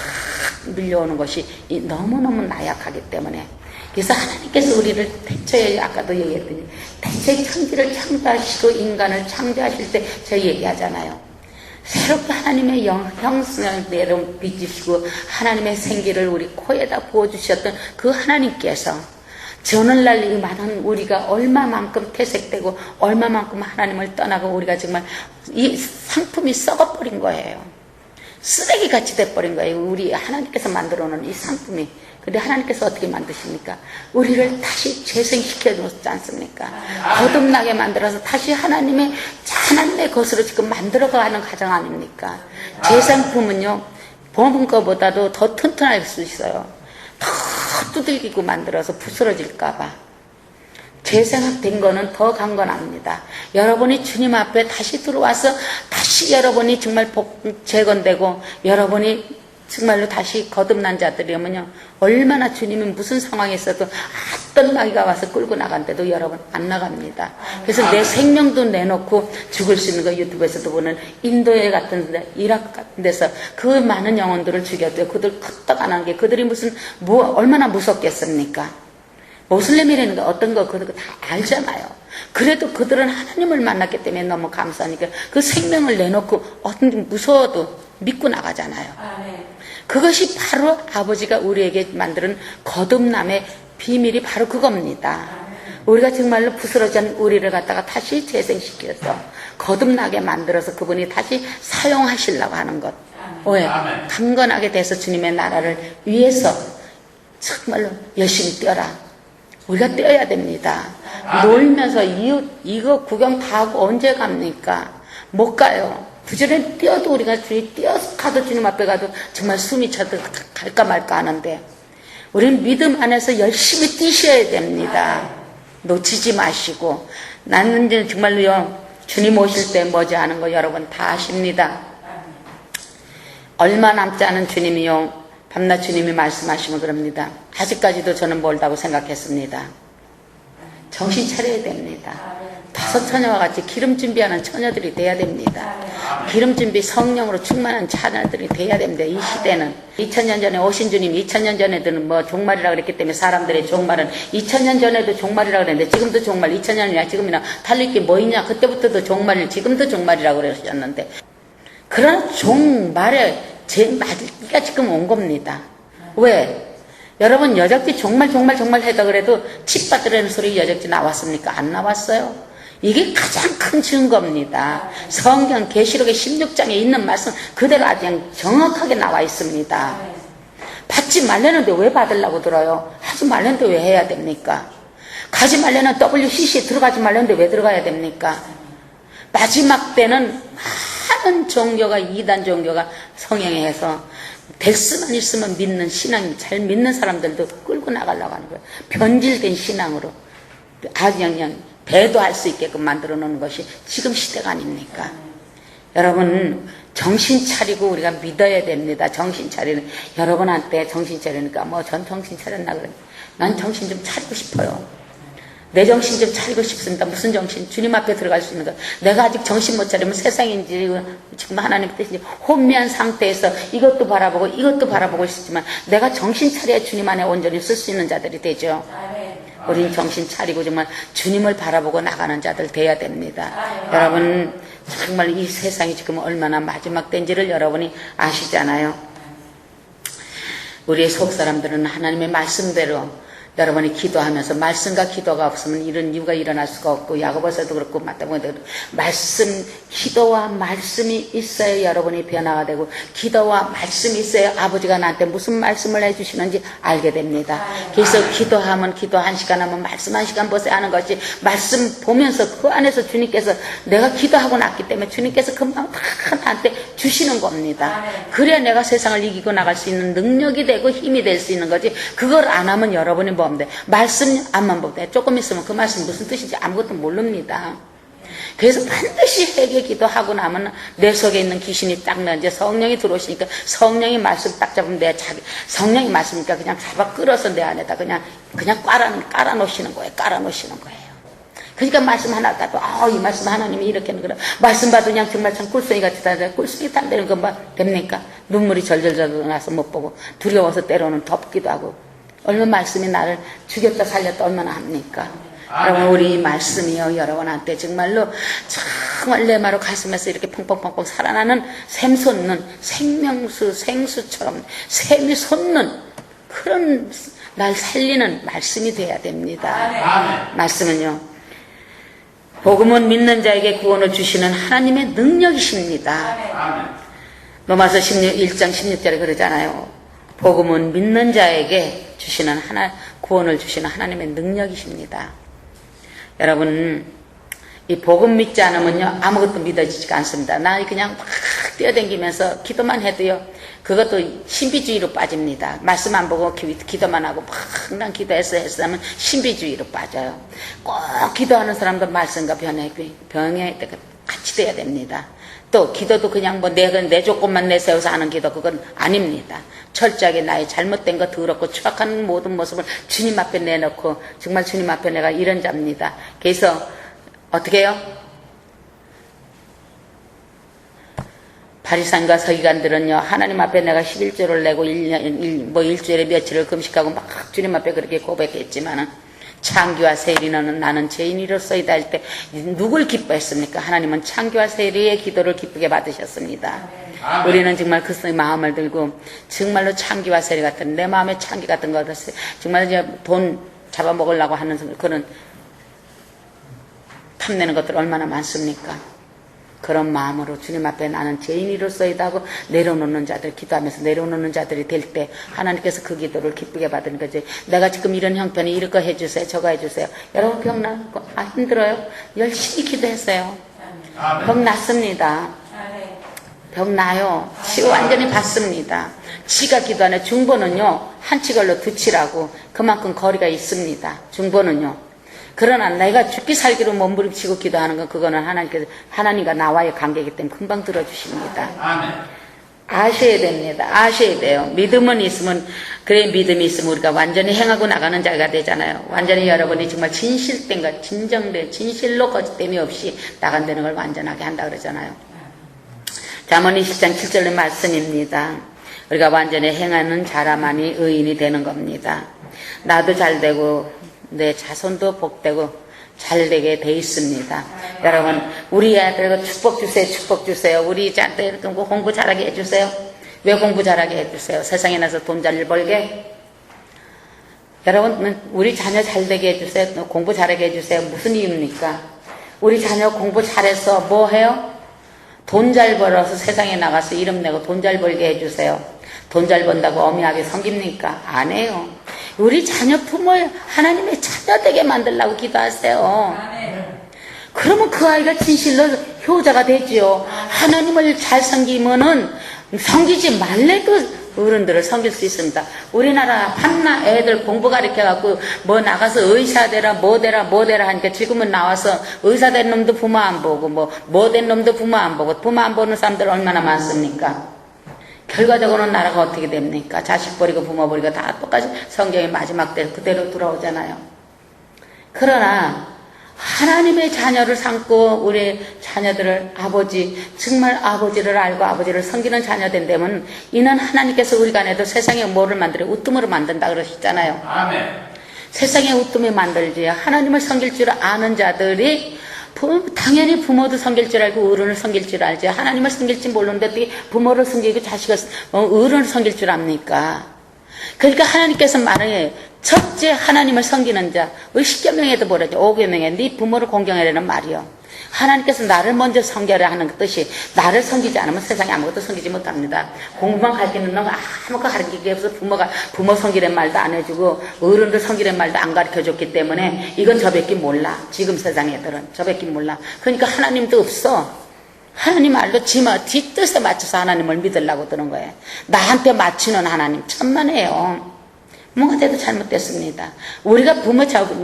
밀려오는 것이 너무너무 나약하기 때문에 그래서 하나님께서 우리를 태초에 아까도 얘기했더니 태초에 천지를 창조하시고 인간을 창조하실 때 저희 얘기하잖아요. 새롭게 하나님의 형상을 내려 빚으시고 하나님의 생기를 우리 코에다 부어주셨던 그 하나님께서 오늘날 이 많은 우리가 얼마만큼 퇴색되고 얼마만큼 하나님을 떠나고 우리가 정말 이 상품이 썩어버린 거예요. 쓰레기같이 돼버린 거예요. 우리 하나님께서 만들어 놓은 이 상품이. 근데 하나님께서 어떻게 만드십니까? 우리를 다시 재생시켜 주지 않습니까? 거듭나게 만들어서 다시 하나님의 것으로 지금 만들어가는 과정 아닙니까? 재생품은요, 보는 것보다도 더 튼튼할 수 있어요. 더 두들기고 만들어서 부스러질까봐. 재생된 거는 더 강건합니다. 여러분이 주님 앞에 다시 들어와서 다시 여러분이 정말 재건되고 여러분이 정말로 다시 거듭난 자들이면요 얼마나 주님이 무슨 상황에 있어도 어떤 마귀가 와서 끌고 나간데도 여러분 안 나갑니다. 그래서 내 생명도 내놓고 죽을 수 있는 거 유튜브에서도 보는 인도에 같은 데 이라크 같은 데서 그 많은 영혼들을 죽였대요. 그들 끄떡 안 한 게 그들이 얼마나 무섭겠습니까? 모슬렘이라는 게 어떤 거 그거 다 알잖아요. 그래도 그들은 하나님을 만났기 때문에 너무 감사하니까 그 생명을 내놓고 어떤 무서워도 믿고 나가잖아요. 그것이 바로 아버지가 우리에게 만드는 거듭남의 비밀이 바로 그겁니다. 우리가 정말로 부스러진 우리를 갖다가 다시 재생시켜서 거듭나게 만들어서 그분이 다시 사용하시려고 하는 것. 왜? 강건하게 돼서 주님의 나라를 위해서 정말로 열심히 뛰어라. 우리가 뛰어야 됩니다. 놀면서 이거 구경 다 하고 언제 갑니까? 못 가요. 부지런히 뛰어도 우리가 뛰어서 가도 주님 앞에 가도 정말 숨이 차도 갈까 말까 하는데 우리는 믿음 안에서 열심히 뛰셔야 됩니다. 놓치지 마시고 나는 이제 정말로요 주님 오실 때 머지않은 거 여러분 다 아십니다. 얼마 남지 않은 주님이요 밤낮 주님이 말씀하시면 그럽니다. 아직까지도 저는 멀다고 생각했습니다. 정신 차려야 됩니다. 다섯 처녀와 같이 기름 준비하는 처녀들이 돼야 됩니다. 기름 준비 성령으로 충만한 처녀들이 돼야 됩니다. 이 시대는 2000년 전에 오신 주님 2000년 전에는 뭐 종말이라 그랬기 때문에 사람들의 종말은 2000년 전에도 종말이라 그랬는데 지금도 종말 2000년이나 지금이나 달릴 게 뭐 있냐 그때부터도 종말이 지금도 종말이라고 그러셨는데 그런 종말에 제 말기가 지금 온 겁니다. 왜? 여러분 여적지 정말 해다 그래도 칩받으라는 소리 여적지 나왔습니까? 안 나왔어요. 이게 가장 큰 증거입니다. 성경 계시록의 16장에 있는 말씀 그대로 아주 그냥 정확하게 나와 있습니다. 받지 말라는데 왜 받으려고 들어요? 하지 말라는데 왜 해야 됩니까? 가지 말려는 WCC에 들어가지 말려는데 왜 들어가야 됩니까? 마지막 때는 많은 종교가, 이단 종교가 성행해서 될 수만 있으면 믿는 신앙이 잘 믿는 사람들도 끌고 나가려고 하는 거예요. 변질된 신앙으로 아주 그냥 배도할 수 있게끔 만들어 놓는 것이 지금 시대가 아닙니까? 여러분 정신 차리고 우리가 믿어야 됩니다. 정신 차리는 여러분한테 정신 차리니까 뭐 전 정신 차렸나 그래. 난 정신 좀 차리고 싶어요. 내 정신 좀 차리고 싶습니다. 무슨 정신? 주님 앞에 들어갈 수 있는 것. 내가 아직 정신 못 차리면 세상인지 지금 하나님 뜻인지 혼미한 상태에서 이것도 바라보고 이것도 바라보고 있지만 내가 정신 차려야 주님 안에 온전히 쓸 수 있는 자들이 되죠. 우린 정신 차리고 정말 주님을 바라보고 나가는 자들 돼야 됩니다. 여러분 정말 이 세상이 지금 얼마나 마지막 때인지를 여러분이 아시잖아요. 우리의 속 사람들은 하나님의 말씀대로 여러분이 기도하면서 말씀과 기도가 없으면 이런 이유가 일어날 수가 없고 야고보서도 그렇고 마태복음에도 말씀, 기도와 말씀이 있어야 여러분이 변화가 되고 기도와 말씀이 있어야 아버지가 나한테 무슨 말씀을 해주시는지 알게 됩니다. 그래서 기도하면 기도 1시간 하면 말씀 1시간 보세요 하는 것이 말씀 보면서 그 안에서 주님께서 내가 기도하고 났기 때문에 주님께서 그 마음 다 나한테 주시는 겁니다. 그래야 내가 세상을 이기고 나갈 수 있는 능력이 되고 힘이 될 수 있는 거지. 그걸 안 하면 여러분이 뭐 하면 돼? 말씀 안만 보되 조금 있으면 그 말씀 무슨 뜻인지 아무것도 모릅니다. 그래서 반드시 회개 기도하고 나면 내 속에 있는 귀신이 딱 나 이제 성령이 들어오시니까 성령이 말씀 딱 잡으면 내 자기 성령이 말씀이니까 그냥 잡아 끌어서 내 안에다 그냥 깔아 놓으시는 거예요. 깔아 놓으시는 거예요. 그러니까 말씀 하나 따도 이 말씀 하나님이 이렇게 하는 거라 말씀 봐도 그냥 정말 참 꿀송이 같이 다는데 꿀송이 탄다는 건 뭐 됩니까? 눈물이 절절절 나서 못 보고 두려워서 때로는 덮기도 하고 얼마나 말씀이 나를 죽였다 살렸다 얼마나 합니까? 여러분 우리 말씀이요 여러분한테 정말로 정말 내 마루 가슴에서 이렇게 펑펑펑펑 살아나는 샘 솟는 생명수 생수처럼 샘이 솟는 그런 날 살리는 말씀이 돼야 됩니다. 말씀은요 복음은 믿는 자에게 구원을 주시는 하나님의 능력이십니다. 로마서 1장 16절에 그러잖아요. 복음은 믿는 자에게 주시는 구원을 주시는 하나님의 능력이십니다. 여러분 이 복음 믿지 않으면요 아무것도 믿어지지가 않습니다. 나 그냥 막 뛰어다니면서 기도만 해도요 그것도 신비주의로 빠집니다. 말씀 안 보고 기도만 하고 막 난 기도했어 하면 신비주의로 빠져요. 꼭 기도하는 사람도 말씀과 병에 같이 돼야 됩니다. 또 기도도 그냥 뭐 내 조건만 내세워서 하는 기도 그건 아닙니다. 철저하게 나의 잘못된 것 더럽고 추악한 모든 모습을 주님 앞에 내놓고 정말 주님 앞에 내가 이런 자입니다. 그래서 어떻게 해요? 바리새인과 서기관들은요 하나님 앞에 내가 11조를 내고 일주일에 며칠을 금식하고 막 주님 앞에 그렇게 고백했지만은 창기와 세리는 나는 죄인이로서이다 할 때 누굴 기뻐했습니까? 하나님은 창기와 세리의 기도를 기쁘게 받으셨습니다. 우리는 정말 그 마음을 들고 정말로 창기와 세리 같은 내 마음에 창기 같은 것을 정말 이제 돈 잡아먹으려고 하는 그런 탐내는 것들 얼마나 많습니까? 그런 마음으로 주님 앞에 나는 죄인이로서이다 하고 내려놓는 자들 기도하면서 내려놓는 자들이 될 때 하나님께서 그 기도를 기쁘게 받는 거지. 내가 지금 이런 형편이 이런 거 해주세요 저거 해주세요. 여러분 병나 힘들어요? 열심히 기도했어요. 병 났습니다. 병 나요. 치유 완전히 받습니다. 치가 기도 안에 중보는요 한치걸로 두치라고 그만큼 거리가 있습니다. 중보는요. 그러나 내가 죽기 살기로 몸부림치고 기도하는 건 그거는 하나님과 나와의 관계이기 때문에 금방 들어주십니다. 아멘. 아셔야 됩니다. 아셔야 돼요. 믿음은 있으면 그래 믿음이 있으면 우리가 완전히 행하고 나가는 자가 되잖아요. 완전히 여러분이 정말 진실된 것 진정된 진실로 거짓됨이 없이 나간다는 걸 완전하게 한다 그러잖아요. 잠언 20장 7절의 말씀입니다. 우리가 완전히 행하는 자라만이 의인이 되는 겁니다. 나도 잘 되고 내 자손도 복되고 잘되게 돼 있습니다. 여러분 우리 애들 축복 주세요. 축복 주세요. 우리 자들 공부 잘하게 해주세요. 왜 공부 잘하게 해주세요? 세상에 나서 돈 잘 벌게? 여러분 우리 자녀 잘되게 해주세요. 공부 잘하게 해주세요. 무슨 이유입니까? 우리 자녀 공부 잘해서 뭐 해요? 돈 잘 벌어서 세상에 나가서 이름 내고 돈 잘 벌게 해주세요. 돈 잘 번다고 어미하게 섬깁니까? 안 해요. 우리 자녀 부모 하나님의 자녀 되게 만들라고 기도하세요. 그러면 그 아이가 진실로 효자가 되지요. 하나님을 잘 섬기면은 섬기지 말래도 어른들을 섬길 수 있습니다. 우리나라 판나 애들 공부 가르쳐갖고 뭐 나가서 의사 되라 뭐 되라 하니까 지금은 나와서 의사 된 놈도 부모 안 보고 뭐 된 놈도 부모 안 보고 부모 안 보는 사람들 얼마나 많습니까? 결과적으로는 나라가 어떻게 됩니까? 자식 버리고 부모 버리고 다 똑같이 성경의 마지막 때 그대로 돌아오잖아요. 그러나 하나님의 자녀를 삼고 우리 자녀들을 정말 아버지를 알고 아버지를 섬기는 자녀 된다면 이는 하나님께서 우리 간에도 세상에 뭐를 만들어 우뜸으로 만든다 그러셨잖아요. 아멘. 세상에 우뜸에 만들지 하나님을 섬길 줄 아는 자들이 당연히 부모도 섬길 줄 알고 어른을 섬길 줄 알지. 하나님을 섬길지 모르는데 어떻게 부모를 섬기고 자식을 어른을 섬길 줄 압니까? 그러니까 하나님께서 말해 첫째 하나님을 섬기는 자. 우리 10계명에도 뭐라죠? 5계명에 네 부모를 공경하라는 말이요. 하나님께서 나를 먼저 섬겨라 하는 뜻이 나를 섬기지 않으면 세상에 아무것도 섬기지 못합니다. 공부만 가르치는 놈은 아무것도 가르치기 없어. 부모 섬기란 말도 안 해주고 어른들 섬기란 말도 안 가르쳐줬기 때문에 이건 저밖에 몰라. 지금 세상 애들은 저밖에 몰라. 그러니까 하나님도 없어. 하나님 말도 지 뜻에 맞춰서 하나님을 믿으려고 드는 거예요. 나한테 맞추는 하나님 천만에요. 뭐가 돼도 잘못됐습니다. 우리가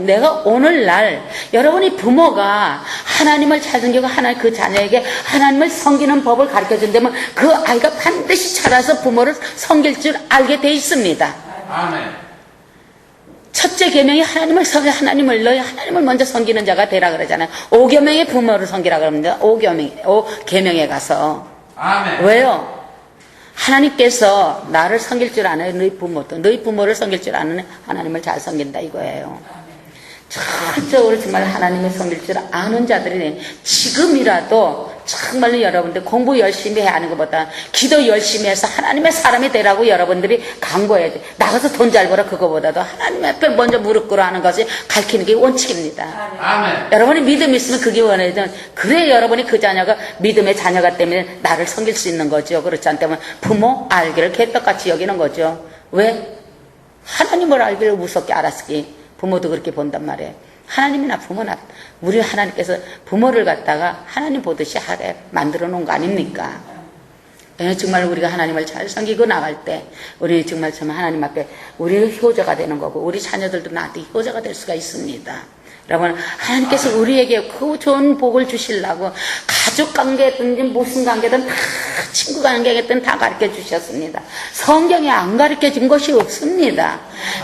내가 오늘날 여러분이 부모가 하나님을 잘 섬기고 하나님 그 자녀에게 하나님을 섬기는 법을 가르쳐 준다면 그 아이가 반드시 자라서 부모를 섬길 줄 알게 돼 있습니다. 아멘. 첫째 계명이 하나님을 먼저 섬기는 자가 되라 그러잖아요. 5계명에 부모를 섬기라 그럽니다. 5계명에 가서. 아멘. 왜요? 하나님께서 나를 섬길 줄 아는 너희 부모를 섬길 줄 아는 하나님을 잘 섬긴다 이거예요. 전적으로 정말 하나님을 섬길 줄 아는 자들이 지금이라도 정말로 여러분들 공부 열심히 해야 하는 것보다 기도 열심히 해서 하나님의 사람이 되라고 여러분들이 강구해야지. 나가서 돈 잘 벌어 그거보다도 하나님 앞에 먼저 무릎 꿇어 하는 것이 가르치는 게 원칙입니다. 아멘. 여러분이 믿음이 있으면 그게 원해야 그래 여러분이 그 자녀가 믿음의 자녀가 때문에 나를 섬길 수 있는 거죠. 그렇지 않다면 부모 알기를 개떡같이 여기는 거죠. 왜? 하나님을 알기를 무섭게 알았으니 부모도 그렇게 본단 말이에요. 하나님이나 부모나 우리 하나님께서 부모를 갖다가 하나님 보듯이 하게 만들어 놓은 거 아닙니까? 정말 우리가 하나님을 잘 섬기고 나갈 때 우리 정말 하나님 앞에 우리는 효자가 되는 거고 우리 자녀들도 나한테 효자가 될 수가 있습니다. 여러분 하나님께서 우리에게 그 좋은 복을 주시려고 가족 관계든지 무슨 관계든 다 친구 관계든 다 가르쳐 주셨습니다. 성경에 안 가르쳐 준 것이 없습니다.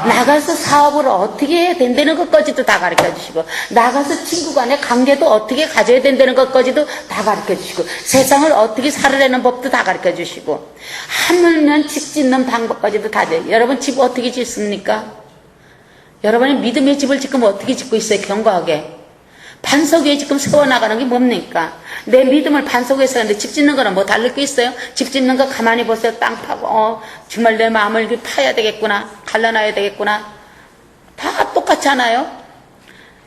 나가서 사업을 어떻게 해야 된다는 것까지도 다 가르쳐 주시고 나가서 친구 간의 관계도 어떻게 가져야 된다는 것까지도 다 가르쳐 주시고 세상을 어떻게 살아내는 법도 다 가르쳐 주시고 하물며 집 짓는 방법까지도 다 돼요. 여러분 집 어떻게 짓습니까? 여러분이 믿음의 집을 지금 어떻게 짓고 있어요? 견고하게. 반석 위에 지금 세워나가는 게 뭡니까? 내 믿음을 반석 위에 세웠는데 집 짓는 거는 뭐 다를 게 있어요? 집 짓는 거 가만히 보세요. 땅 파고 정말 내 마음을 파야 되겠구나. 갈라놔야 되겠구나. 다 똑같잖아요.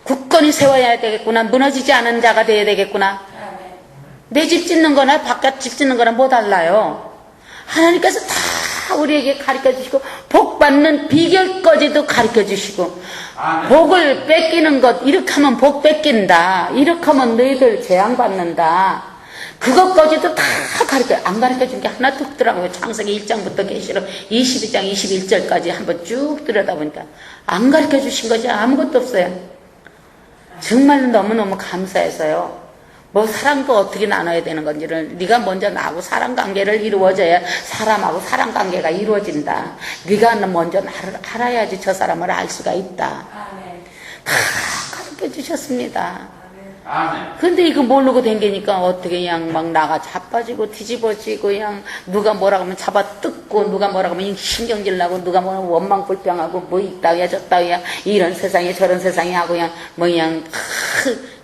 굳건히 세워야 되겠구나. 무너지지 않은 자가 되어야 되겠구나. 내 집 짓는 거나 바깥 집 짓는 거나 뭐 달라요? 하나님께서 다 우리에게 가르쳐 주시고 복 받는 비결까지도 가르쳐 주시고 복을 뺏기는 것 이렇게 하면 복 뺏긴다 이렇게 하면 너희들 재앙받는다 그것까지도 다 안 가르쳐 준 게 하나도 없더라고요. 창세기 1장부터 계시록 22장 21절까지 한번 쭉 들여다보니까 안 가르쳐 주신 것이 아무것도 없어요. 정말 너무너무 감사해서요. 뭐 사랑도 어떻게 나눠야 되는 건지를 네가 먼저 나하고 사랑 관계를 이루어져야 사람하고 사랑 관계가 이루어진다. 네가 먼저 나를 알아야지 저 사람을 알 수가 있다. 다 가르쳐 주셨습니다. 근데 이거 모르고 댕기니까 어떻게 그냥 막 나가 자빠지고 뒤집어지고 그냥 누가 뭐라고 하면 잡아 뜯고 누가 뭐라고 하면 신경질 나고 누가 뭐라 원망 불평하고 뭐 있다위야 저따위야 이런 세상에 저런 세상에 하고 그냥 뭐 그냥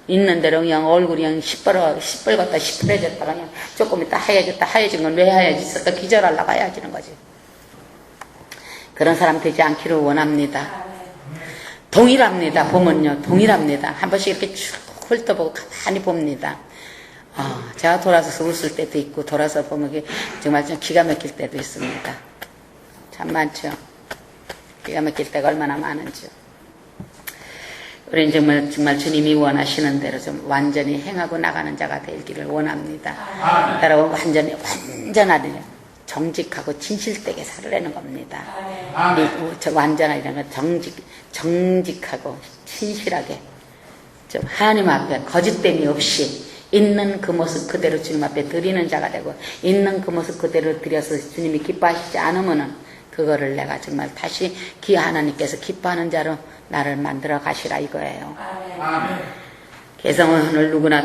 있는 대로 그냥 얼굴이 그냥 시뻘겋다 시뻘해졌다 그냥 조금 있다 하얘졌다 하얘진 건 왜 하얘졌을까 기절하려고 하얘지는 거지. 그런 사람 되지 않기를 원합니다. 동일합니다. 보면요 동일합니다. 한 번씩 이렇게 쭉 훑어보고 가만히 봅니다. 제가 돌아서서 웃을 때도 있고 돌아서 보면 정말 좀 기가 막힐 때도 있습니다. 참 많죠. 기가 막힐 때가 얼마나 많은지. 우리는 정말 주님이 원하시는 대로 좀 완전히 행하고 나가는 자가 되기를 원합니다. 아멘. 여러분 완전하게 정직하고 진실되게 살아내는 겁니다. 아멘. 완전하려는 건 정직하고 진실하게 좀 하나님 앞에 거짓됨이 없이 있는 그 모습 그대로 주님 앞에 드리는 자가 되고 있는 그 모습 그대로 드려서 주님이 기뻐하시지 않으면은 그거를 내가 정말 다시 하나님께서 기뻐하는 자로 나를 만들어 가시라 이거예요. 아멘. 그래서 오늘 누구나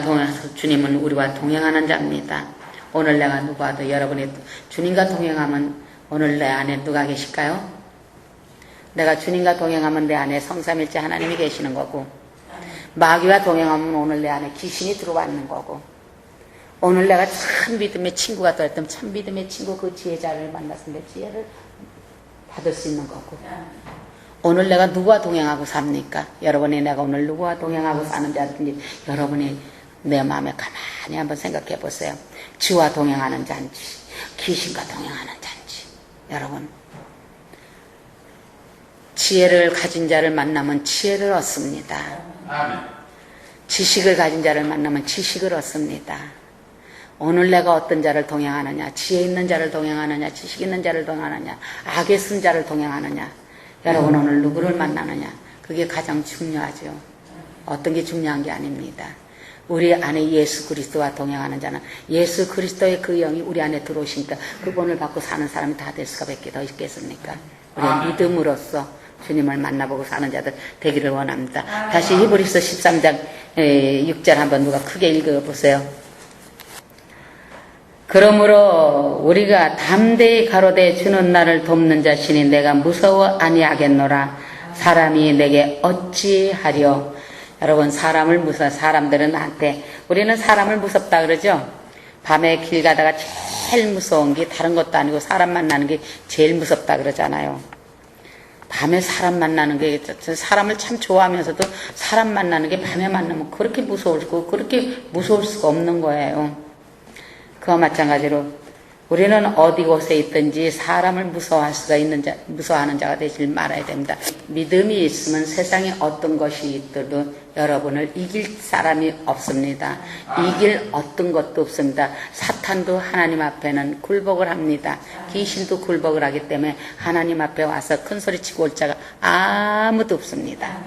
주님은 우리와 동행하는 자입니다. 오늘 내가 누구와도 여러분이 주님과 동행하면 오늘 내 안에 누가 계실까요? 내가 주님과 동행하면 내 안에 성삼일체 하나님이 계시는 거고 마귀와 동행하면 오늘 내 안에 귀신이 들어왔는 거고 오늘 내가 참 믿음의 친구가 되었다면 참 믿음의 친구 그 지혜자를 만났을 때 지혜를 받을 수 있는 거고 오늘 내가 누구와 동행하고 삽니까? 여러분이 내가 오늘 누구와 동행하고 사는 자든지 여러분이 내 마음에 가만히 한번 생각해 보세요. 주와 동행하는 자인지 귀신과 동행하는 자인지 여러분 지혜를 가진 자를 만나면 지혜를 얻습니다. 아멘. 지식을 가진 자를 만나면 지식을 얻습니다. 오늘 내가 어떤 자를 동행하느냐 지혜 있는 자를 동행하느냐 지식 있는 자를 동행하느냐 악에 쓴 자를 동행하느냐 여러분 오늘 누구를 만나느냐 그게 가장 중요하죠. 어떤 게 중요한 게 아닙니다. 우리 안에 예수 그리스도와 동행하는 자는 예수 그리스도의 그 영이 우리 안에 들어오시니까 그분을 받고 사는 사람이 다 될 수가 밖에 더 있겠습니까? 우리의 믿음으로써 주님을 만나보고 사는 자들 되기를 원합니다. 다시 히브리서 13장 6절 한번 누가 크게 읽어보세요. 그러므로 우리가 담대히 가로되 주는 나를 돕는 자신이 내가 무서워 아니하겠노라. 사람이 내게 어찌하려. 여러분 사람들은 나한테 우리는 사람을 무섭다 그러죠. 밤에 길 가다가 제일 무서운 게 다른 것도 아니고 사람 만나는 게 제일 무섭다 그러잖아요. 밤에 사람 만나는 게 사람을 참 좋아하면서도 사람 만나는 게 밤에 만나면 그렇게 무서울고 그렇게 무서울 수가 없는 거예요. 그와 마찬가지로 우리는 어디 곳에 있든지 사람을 무서워하는 자가 되질 말아야 됩니다. 믿음이 있으면 세상에 어떤 것이 있더라도 여러분을 이길 사람이 없습니다. 이길 어떤 것도 없습니다. 사탄도 하나님 앞에는 굴복을 합니다. 귀신도 굴복을 하기 때문에 하나님 앞에 와서 큰 소리 치고 올 자가 아무도 없습니다.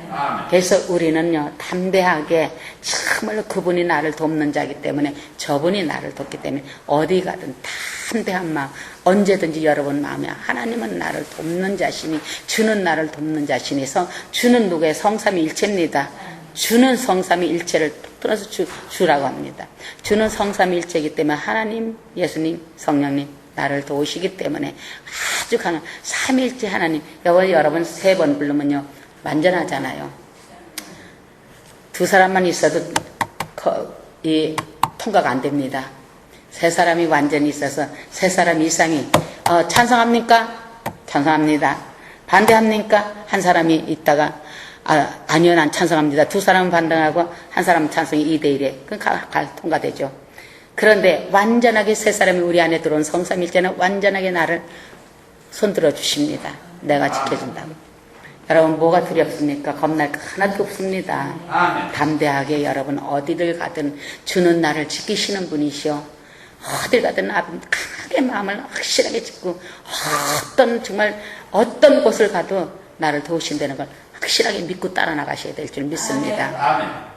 그래서 우리는요 담대하게 정말로 그분이 나를 돕는 자이기 때문에 저분이 나를 돕기 때문에 어디 가든 담대한 마음 언제든지 여러분 마음에 하나님은 나를 돕는 자신이 주는 나를 돕는 자신이 주는 누구의 성삼위일체입니다. 주는 성삼위일체를 통해서 주라고 합니다. 주는 성삼위일체이기 때문에 하나님, 예수님, 성령님 나를 도우시기 때문에 아주 강한 삼위일체 하나님 여러분 3번 부르면요 완전하잖아요. 2사람만 있어도 통과가 안 됩니다. 3사람이 완전히 있어서 3사람 이상이 찬성합니까? 찬성합니다. 반대합니까? 한 사람이 있다가 아니요 난 찬성합니다. 2사람은 반대하고 한 사람은 찬성이 2대1에 그럼 통과되죠. 그런데 완전하게 3사람이 우리 안에 들어온 성삼일체는 완전하게 나를 손들어 주십니다. 내가 지켜준다고. 여러분 뭐가 두렵습니까? 겁날 거 하나도 없습니다. 아멘. 담대하게 여러분 어디를 가든 주는 나를 지키시는 분이시오. 어딜 가든 강하게 마음을 확실하게 짓고 어떤 곳을 가도 나를 도우신다는 걸 확실하게 믿고 따라 나가셔야 될 줄 믿습니다. 아멘.